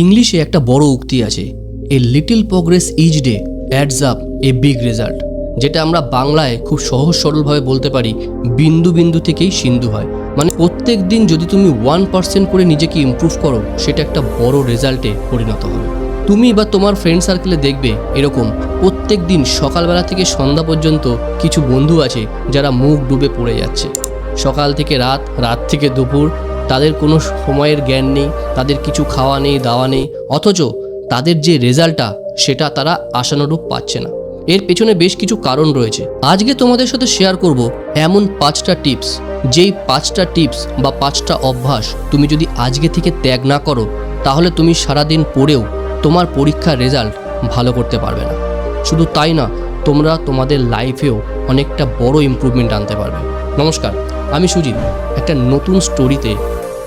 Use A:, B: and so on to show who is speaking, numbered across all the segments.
A: ইংলিশে একটা বড় উক্তি আছে, a little progress each day adds up a big result, যেটা আমরা বাংলায় খুব সহজ সরলভাবে বলতে পারি বিন্দু বিন্দু থেকেই সিন্ধু হয়। মানে প্রত্যেক দিন যদি তুমি 1% করে নিজেকে ইমপ্রুভ করো, সেটা একটা বড় রেজাল্টে পরিণত হবে। তুমি বা তোমার ফ্রেন্ড সার্কেলে দেখবে এরকম প্রত্যেক দিন সকালবেলা থেকে সন্ধ্যা পর্যন্ত কিছু বন্ধু আছে যারা মুখ ডুবে পড়ে যাচ্ছে। সকাল থেকে রাত, রাত থেকে দুপুর, তাদের কোনো সময়ের জ্ঞান নেই, তাদের কিছু খাওয়া নেই, দাওয়া নেই, অথচ তাদের যে রেজাল্টটা সেটা তারা আশানুরূপ পাচ্ছে না। এর পেছনে বেশ কিছু কারণ রয়েছে। আজকে তোমাদের সাথে শেয়ার করব এমন 5টা টিপস, যেই 5টা টিপস বা 5টা অভ্যাস তুমি যদি আজকে থেকে ত্যাগ না করো, তাহলে তুমি সারাদিন পড়েও তোমার পরীক্ষার রেজাল্ট ভালো করতে পারবে না। শুধু তাই না, তোমরা তোমাদের লাইফেও অনেকটা বড় ইমপ্রুভমেন্ট আনতে পারবে। নমস্কার, আমি সুজিত। একটা নতুন স্টোরিতে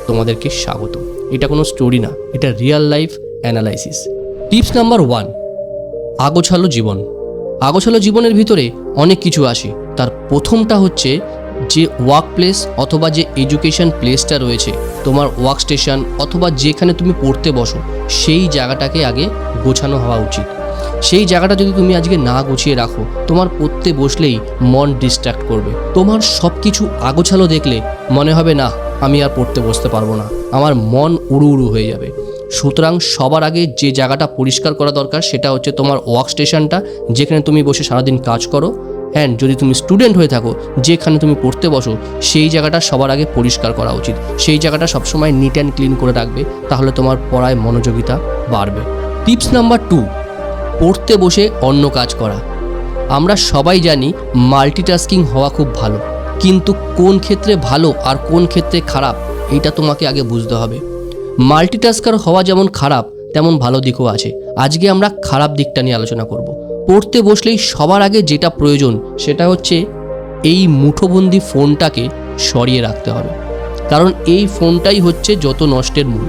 A: তোমাদেরকে স্বাগত। এটা কোনো স্টোরি না, এটা real life analysis. Tips number 1, আগোছালো জীবন। আগোছালো জীবনের ভিতরে অনেক কিছু আসে। তার প্রথমটা হচ্ছে যে ওয়ার্ক প্লেস অথবা যে এডুকেশন প্লেসটা রয়েছে, তোমার ওয়ার্ক স্টেশন অথবা যেখানে তুমি পড়তে বসো, সেই জায়গাটাকে আগে গোছানো হওয়া উচিত। সেই জায়গাটা যদি তুমি আজকে না গুছিয়ে রাখো, তোমার পড়তে বসলেই মন ডিস্ট্র্যাক্ট করবে। তোমার সব কিছু আগোছালো দেখলে মনে হবে না, আমি আর পড়তে বসতে পারবো না, আমার মন উড়ু উড়ু হয়ে যাবে। সুতরাং সবার আগে যে জায়গাটা পরিষ্কার করা দরকার সেটা হচ্ছে তোমার ওয়ার্ক স্টেশনটা, যেখানে তুমি বসে সারাদিন কাজ করো। অ্যান্ড যদি তুমি স্টুডেন্ট হয়ে থাকো, যেখানে তুমি পড়তে বসো, সেই জায়গাটা সবার আগে পরিষ্কার করা উচিত। সেই জায়গাটা সবসময় নিট অ্যান্ড ক্লিন করে রাখবে, তাহলে তোমার পড়ায় মনোযোগিতা বাড়বে। টিপস নাম্বার 2, পড়তে বসে অন্য কাজ করা। আমরা সবাই জানি মাল্টিটাস্কিং হওয়া খুব ভালো, কিন্তু কোন ক্ষেত্রে ভালো আর কোন ক্ষেত্রে খারাপ, এটা তোমাকে আগে বুঝতে হবে। মাল্টিটাস্কার হওয়া যেমন খারাপ, তেমন ভালো দিকও আছে। আজকে আমরা খারাপ দিকটা নিয়ে আলোচনা করব। পড়তে বসলেই সবার আগে যেটা প্রয়োজন সেটা হচ্ছে এই মুঠোবন্দি ফোনটাকে সরিয়ে রাখতে হবে, কারণ এই ফোনটাই হচ্ছে যত নষ্টের মূল।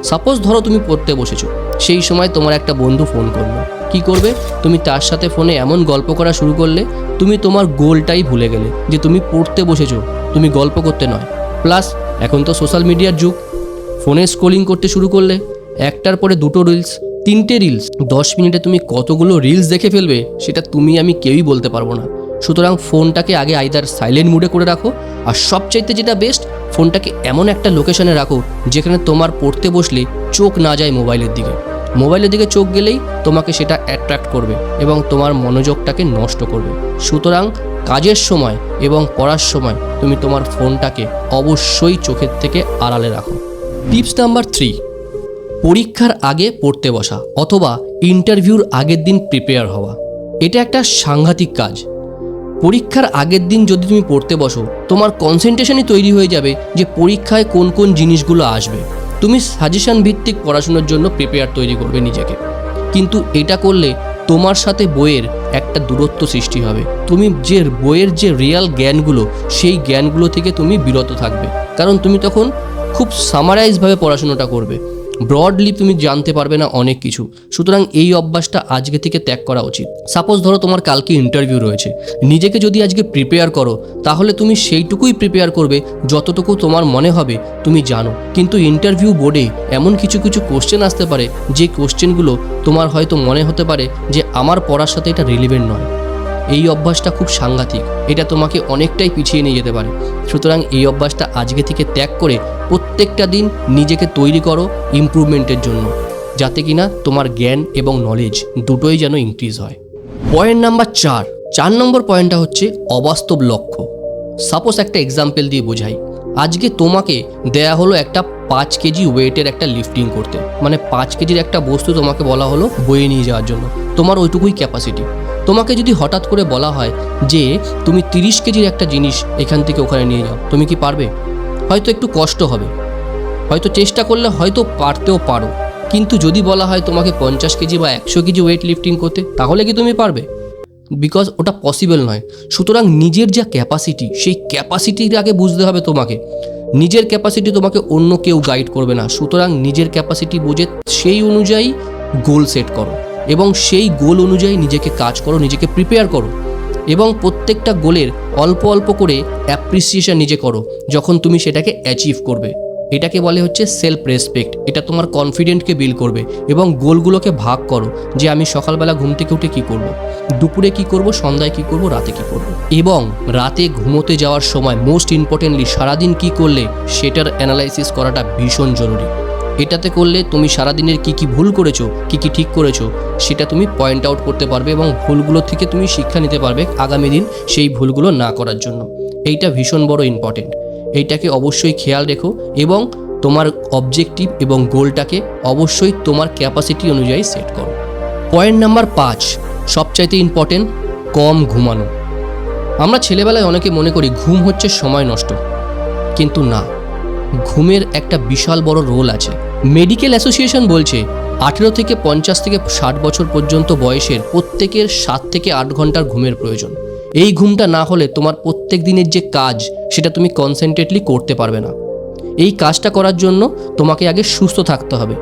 A: সাপোজ ধরো তুমি পড়তে বসেছো, সেই সময় তোমার একটা বন্ধু ফোন করলো। কি করবে? তুমি তার সাথে ফোনে এমন গল্প করা শুরু করলে, তুমি তোমার গোলটাই ভুলে গেলে যে তুমি পড়তে বসেছো, তুমি গল্প করতে নয়। প্লাস এখন তো সোশ্যাল মিডিয়ার যুগ, ফোনে স্ক্রলিং করতে শুরু করলে একটার পরে 2টো রিলস, 3টে রিলস, 10 মিনিটে তুমি কতগুলো রিলস দেখে ফেলবে সেটা তুমি আমি কেউই বলতে পারবো না। সুতরাং ফোনটাকে আগে আইদার সাইলেন্ট মুডে করে রাখো, আর সবচাইতে যেটা বেস্ট, ফোনটাকে এমন একটা লোকেশনে রাখো যেখানে তোমার পড়তে বসলে চোখ না যায় মোবাইলের দিকে। মোবাইলের দিকে চোখ গেলেই তোমাকে সেটা অ্যাট্রাক্ট করবে এবং তোমার মনোযোগটাকে নষ্ট করবে। সুতরাং কাজের সময় এবং পড়ার সময় তুমি তোমার ফোনটাকে অবশ্যই চোখের থেকে আড়ালে রাখো। টিপস নাম্বার 3, পরীক্ষার আগে পড়তে বসা অথবা ইন্টারভিউর আগের দিন প্রিপেয়ার হওয়া। এটা একটা সাংঘাতিক কাজ। পরীক্ষার আগের দিন যদি তুমি পড়তে বসো, তোমার কনসেন্ট্রেশনই তৈরি হয়ে যাবে যে পরীক্ষায় কোন কোন জিনিসগুলো আসবে। তুমি সাজেশন ভিত্তিক পড়াশোনার জন্য প্রিপেয়ার তৈরি করবে নিজেকে, কিন্তু এটা করলে তোমার সাথে বইয়ের একটা দূরত্ব সৃষ্টি হবে। তুমি যে বইয়ের যে রিয়াল জ্ঞানগুলো, সেই জ্ঞানগুলো থেকে তুমি বিরত থাকবে, কারণ তুমি তখন খুব সামারাইজভাবে পড়াশোনাটা করবে, ব্রডলি তুমি জানতে পারবে না অনেক কিছু। সুতরাং এই অভ্যাসটা আজকে থেকে ত্যাগ করা উচিত। সাপোজ ধরো তোমার কালকে ইন্টারভিউ রয়েছে, নিজেকে যদি আজকে প্রিপেয়ার করো, তাহলে তুমি সেইটুকুই প্রিপেয়ার করবে যতটুকু তোমার মনে হবে তুমি জানো। কিন্তু ইন্টারভিউ বোর্ডে এমন কিছু কিছু কোশ্চেন আসতে পারে, যে কোশ্চেনগুলো তোমার হয়তো মনে হতে পারে যে আমার পড়ার সাথে এটা রিলেভেন্ট নয়। এই অভ্যাসটা খুব সাংঘাতিক, এটা তোমাকে অনেকটাই পিছিয়ে নিয়ে যেতে পারে। সুতরাং এই অভ্যাসটা আজকে থেকে ত্যাগ করে প্রত্যেকটা দিন নিজেকে তৈরি করো ইমপ্রুভমেন্টের জন্য, যাতে কিনা তোমার জ্ঞান এবং নলেজ দুটোই যেন ইনক্রিজ হয়। পয়েন্ট নাম্বার 4 নম্বর পয়েন্টটা হচ্ছে অবাস্তব লক্ষ্য। সাপোজ একটা এক্সাম্পল দিয়ে বোঝাই। আজকে তোমাকে দেয়া হলো একটা 5 কেজি ওয়েটের একটা লিফটিং করতে, মানে 5 কেজির একটা বস্তু তোমাকে বলা হলো বয়ে নিয়ে যাওয়ার জন্য, তোমার ওইটুকুই ক্যাপাসিটি। তোমাকে যদি হঠাৎ করে বলা হয় যে তুমি 30 কেজির একটা জিনিস এখান থেকে ওখানে নিয়ে যাও, তুমি কি পারবে? হয়তো একটু কষ্ট হবে, হয়তো চেষ্টা করলে হয়তো পারতেও পারো, কিন্তু যদি বলা হয় তোমাকে 50 কেজি বা 100 কেজি ওয়েট লিফটিং করতে, তাহলে কি তুমি পারবে? বিকজ ওটা পসিবল নয়। সুতরাং নিজের যা ক্যাপাসিটি, সেই ক্যাপাসিটির আগে বুঝতে হবে তোমাকে। নিজের ক্যাপাসিটি তোমাকে অন্য কেউ গাইড করবে না। সুতরাং নিজের ক্যাপাসিটি বুঝে সেই অনুযায়ী গোল সেট করো এবং সেই গোল অনুযায়ী নিজেকে কাজ করো, নিজেকে প্রিপেয়ার করো এবং প্রত্যেকটা গোলের অল্প অল্প করে অ্যাপ্রিসিয়েশন নিজে করো যখন তুমি সেটাকে অ্যাচিভ করবে। এটাকে বলে হচ্ছে সেলফ রেসপেক্ট। এটা তোমার কনফিডেন্টকে বিল্ড করবে। এবং গোলগুলোকে ভাগ করো যে আমি সকালবেলা ঘুম থেকে উঠে কী করব, দুপুরে কী করব, সন্ধ্যায় কী করব, রাতে কী করব। এবং রাতে ঘুমোতে যাওয়ার সময় মোস্ট ইম্পর্টেন্টলি সারাদিন কী করলে সেটার অ্যানালাইসিস করাটা ভীষণ জরুরি। এটাতে করলে তুমি সারাদিনের কী কী ভুল করেছো, কী কী ঠিক করেছো সেটা তুমি পয়েন্ট আউট করতে পারবে এবং ভুলগুলো থেকে তুমি শিক্ষা নিতে পারবে আগামী দিন সেই ভুলগুলো না করার জন্য। এইটা ভীষণ বড় ইম্পর্টেন্ট। এইটাকে অবশ্যই খেয়াল রেখো এবং তোমার অবজেক্টিভ এবং গোলটাকে অবশ্যই তোমার ক্যাপাসিটি অনুযায়ী সেট করো। পয়েন্ট নাম্বার 5, সবচাইতে ইম্পর্টেন্ট, কম ঘুমানো। আমরা ছেলেবেলায় অনেকে মনে করি ঘুম হচ্ছে সময় নষ্ট, কিন্তু না, ঘুমের একটা বিশাল বড় রোল আছে। মেডিকেল অ্যাসোসিয়েশন বলছে 18 থেকে 50 থেকে 60 বছর পর্যন্ত বয়সের প্রত্যেকের 7 থেকে 8 ঘন্টার ঘুমের প্রয়োজন। এই ঘুমটা না হলে তোমার প্রত্যেক দিনের যে কাজ সেটা তুমি কনসেন্ট্রেটলি করতে পারবে না। এই কাজটা করার জন্য তোমাকে আগে সুস্থ থাকতে হবে।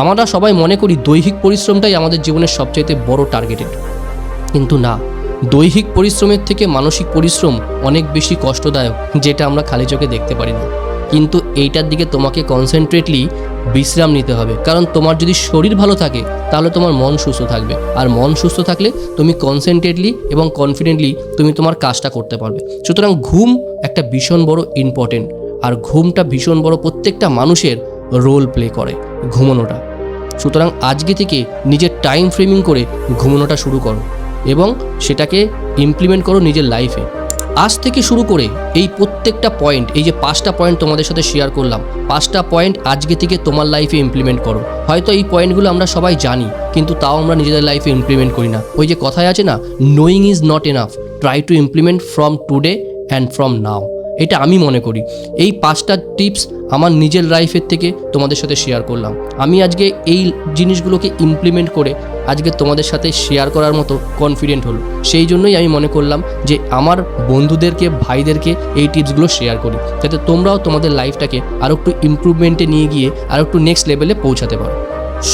A: আমরা সবাই মনে করি দৈহিক পরিশ্রমটাই আমাদের জীবনের সবচাইতে বড় টার্গেটেড, কিন্তু না, দৈহিক পরিশ্রমের থেকে মানসিক পরিশ্রম অনেক বেশি কষ্টদায়ক, যেটা আমরা খালি চোখে দেখতে পারি না। কিন্তু এইটার দিকে তোমাকে কনসেন্ট্রেটলি বিশ্রাম নিতে হবে, কারণ তোমার যদি শরীর ভালো থাকে তাহলে তোমার মন সুস্থ থাকবে, আর মন সুস্থ থাকলে তুমি কনসেন্ট্রেটলি এবং কনফিডেন্টলি তুমি তোমার কাজটা করতে পারবে। সুতরাং ঘুম একটা ভীষণ বড় ইম্পর্টেন্ট, আর ঘুমটা ভীষণ বড় প্রত্যেকটা মানুষের রোল প্লে করে ঘুমানোটা। সুতরাং আজকে থেকে নিজের টাইম ফ্রেমিং করে ঘুমানোটা শুরু করো এবং সেটাকে ইমপ্লিমেন্ট করো নিজের লাইফে। আজ থেকে শুরু করে এই প্রত্যেকটা পয়েন্ট, এই যে 5টা পয়েন্ট তোমাদের সাথে শেয়ার করলাম, 5টা পয়েন্ট আজকে থেকে তোমার লাইফে ইমপ্লিমেন্ট করো। হয়তো এই পয়েন্টগুলো আমরা সবাই জানি, কিন্তু তাও আমরা নিজেদের লাইফে ইমপ্লিমেন্ট করি না। ওই যে কথায় আছে না, knowing is not enough, try to implement from today and from now. এটা আমি মনে করি। এই 5টা টিপস আমার নিজের লাইফের থেকে তোমাদের সাথে শেয়ার করলাম। আমি আজকে এই জিনিসগুলোকে ইমপ্লিমেন্ট করে আজকে তোমাদের সাথে শেয়ার করার মতো কনফিডেন্ট হলো। সেই জন্যই আমি মনে করলাম যে আমার বন্ধুদেরকে, ভাইদেরকে এই টিপসগুলো শেয়ার করি, যাতে তোমরাও তোমাদের লাইফটাকে আরও একটু ইমপ্রুভমেন্টে নিয়ে গিয়ে আরও একটু নেক্সট লেভেলে পৌঁছাতে পারো।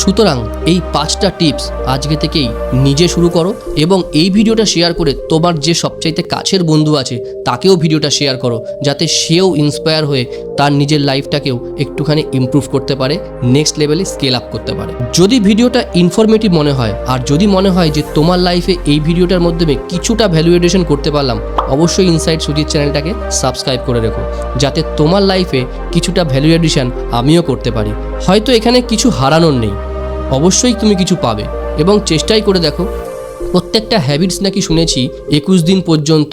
A: সুতরাং এই 5টা টিপস আজকে থেকেই নিজে শুরু করো এবং এই ভিডিওটা শেয়ার করে তোমার যে সবচাইতে কাছের বন্ধু আছে তাকেও ভিডিওটা শেয়ার করো, যাতে সেও ইন্সপায়ার হয়ে তার নিজের লাইফটাকেও একটুখানি ইমপ্রুভ করতে পারে, নেক্সট লেভেলে স্কেল আপ করতে পারে। যদি ভিডিওটা ইনফরমেটিভ মনে হয়, আর যদি মনে হয় যে তোমার লাইফে এই ভিডিওটার মাধ্যমে কিছুটা ভ্যালু এডিশন করতে পারলাম, অবশ্যই ইনসাইড সুজিত চ্যানেলটাকে সাবস্ক্রাইব করে রেখো, যাতে তোমার লাইফে কিছুটা ভ্যালু এডিশন আমিও করতে পারি। হয়তো এখানে কিছু হারানোর নেই, অবশ্যই তুমি কিছু পাবে। এবং চেষ্টাই করে দেখো, প্রত্যেকটা হ্যাবিটস নাকি শুনেছি 21 দিন পর্যন্ত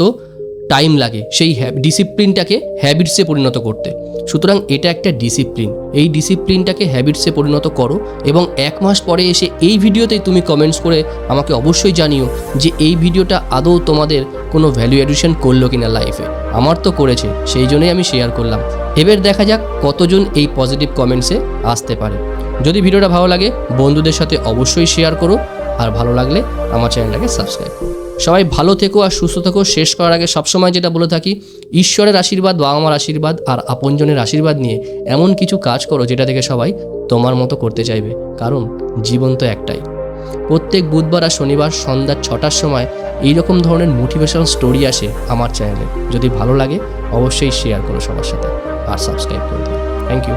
A: টাইম লাগে সেই ডিসিপ্লিনটাকে হ্যাবিটসে পরিণত করতে। সুতরাং এটা একটা ডিসিপ্লিন, এই ডিসিপ্লিনটাকে হ্যাবিটসে পরিণত করো এবং 1 মাস পরে এসে এই ভিডিওতেই তুমি কমেন্টস করে আমাকে অবশ্যই জানিও যে এই ভিডিওটা আদৌ তোমাদের কোনো ভ্যালু এডিশন করলো কিনা লাইফে। আমার তো করেছে, সেই জন্যই আমি শেয়ার করলাম। এবার দেখা যাক কতজন এই পজিটিভ কমেন্টসে আসতে পারে। যদি ভিডিওটা ভালো লাগে বন্ধুদের সাথে অবশ্যই শেয়ার করো, আর ভালো লাগলে আমার চ্যানেলটাকে সাবস্ক্রাইব করো। সবাই ভালো থেকো আর সুস্থ থেকো। শেষ করার আগে সবসময় যেটা বলে থাকি, ঈশ্বরের আশীর্বাদ, বাবা মার আশীর্বাদ আর আপনজনের আশীর্বাদ নিয়ে এমন কিছু কাজ করো যেটা থেকে সবাই তোমার মতো করতে চাইবে, কারণ জীবন তো একটাই। প্রত্যেক বুধবার আর শনিবার সন্ধ্যা 6টার সময় এইরকম ধরনের মোটিভেশনাল স্টোরি আসে আমার চ্যানেলে। যদি ভালো লাগে অবশ্যই শেয়ার করো সবার সাথে আর সাবস্ক্রাইব করে দিও। Thank you.